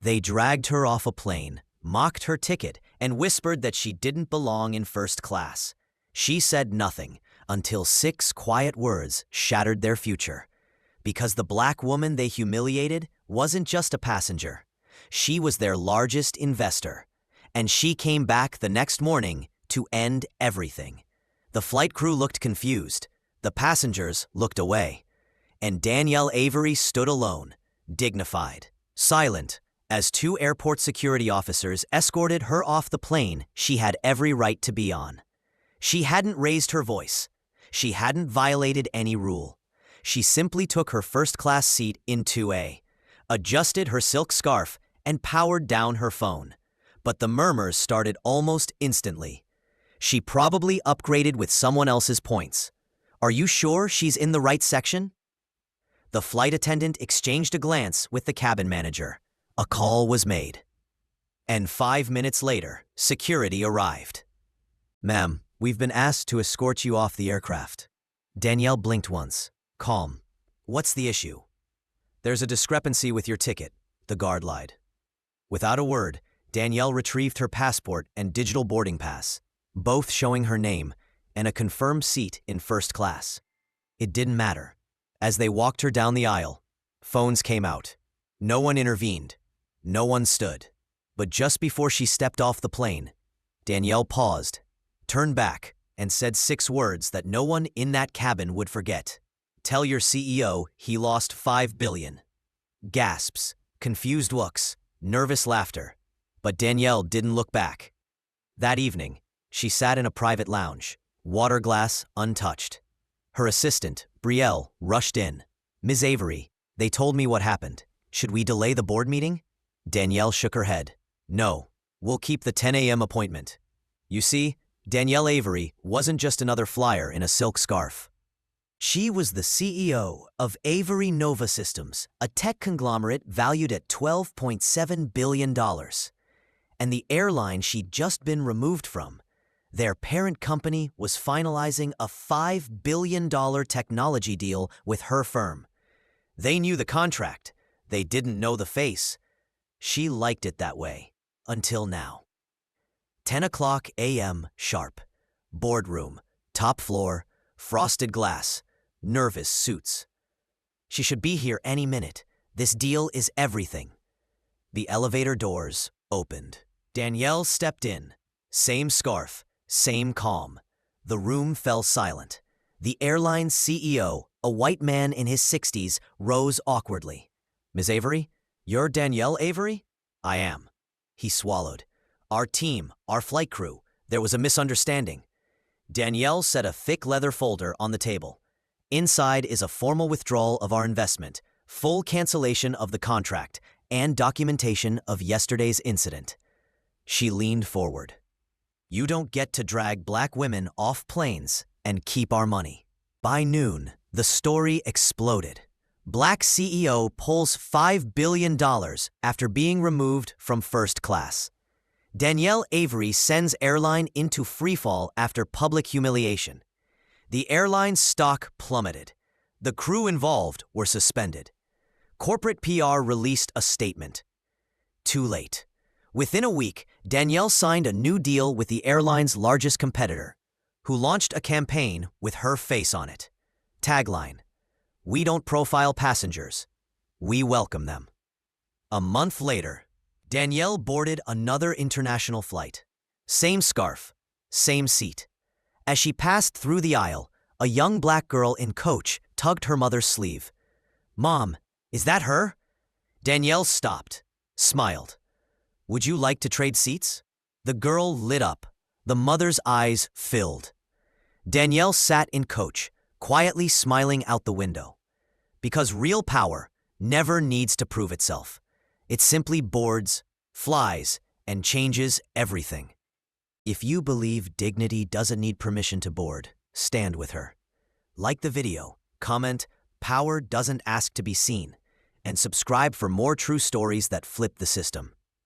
They dragged her off a plane, mocked her ticket, and whispered that she didn't belong in first class. She said nothing until 6 quiet words shattered their future. Because the black woman they humiliated wasn't just a passenger. She was their largest investor. And she came back the next morning to end everything. The flight crew looked confused. The passengers looked away. And Danielle Avery stood alone, dignified, silent, as 2 airport security officers escorted her off the plane she had every right to be on. She hadn't raised her voice. She hadn't violated any rule. She simply took her first-class seat in 2A, adjusted her silk scarf, and powered down her phone. But the murmurs started almost instantly. She probably upgraded with someone else's points. Are you sure she's in the right section? The flight attendant exchanged a glance with the cabin manager. A call was made. And 5 minutes later, security arrived. "Ma'am, we've been asked to escort you off the aircraft." Danielle blinked once. Calm. "What's the issue?" "There's a discrepancy with your ticket," the guard lied. Without a word, Danielle retrieved her passport and digital boarding pass, both showing her name and a confirmed seat in first class. It didn't matter. As they walked her down the aisle, phones came out. No one intervened. No one stood. But just before she stepped off the plane, Danielle paused, turned back, and said 6 words that no one in that cabin would forget. "Tell your CEO he lost $5 billion. Gasps, confused looks, nervous laughter. But Danielle didn't look back. That evening, she sat in a private lounge, water glass untouched. Her assistant, Brielle, rushed in. "Ms. Avery, they told me what happened. Should we delay the board meeting?" Danielle shook her head. "No, we'll keep the 10 a.m. appointment." You see, Danielle Avery wasn't just another flyer in a silk scarf. She was the CEO of Avery Nova Systems, a tech conglomerate valued at $12.7 billion. And the airline she'd just been removed from, their parent company was finalizing a $5 billion technology deal with her firm. They knew the contract. They didn't know the face. She liked it that way, until now. 10 o'clock a.m. sharp. Boardroom, top floor, frosted glass, nervous suits. She should be here any minute. This deal is everything. The elevator doors opened. Danielle stepped in. Same scarf, same calm. The room fell silent. The airline's CEO, a white man in his 60s, rose awkwardly. "Ms. Avery, you're Danielle Avery?" "I am." He swallowed. "Our team, our flight crew, there was a misunderstanding." Danielle set a thick leather folder on the table. Inside is a formal withdrawal of our investment, full cancellation of the contract, and documentation of yesterday's incident. She leaned forward. "You don't get to drag black women off planes and keep our money." By noon, the story exploded. Black CEO pulls $5 billion after being removed from first class. Danielle Avery sends airline into freefall after public humiliation. The airline's stock plummeted. The crew involved were suspended. Corporate PR released a statement. Too late. Within a week, Danielle signed a new deal with the airline's largest competitor, who launched a campaign with her face on it. Tagline: "We don't profile passengers. We welcome them." A month later, Danielle boarded another international flight. Same scarf, same seat. As she passed through the aisle, a young black girl in coach tugged her mother's sleeve. "Mom, is that her?" Danielle stopped, smiled. "Would you like to trade seats?" The girl lit up. The mother's eyes filled. Danielle sat in coach, quietly smiling out the window. Because real power never needs to prove itself. It simply boards, flies, and changes everything. If you believe dignity doesn't need permission to board, stand with her. Like the video, comment, "Power doesn't ask to be seen," and subscribe for more true stories that flip the system.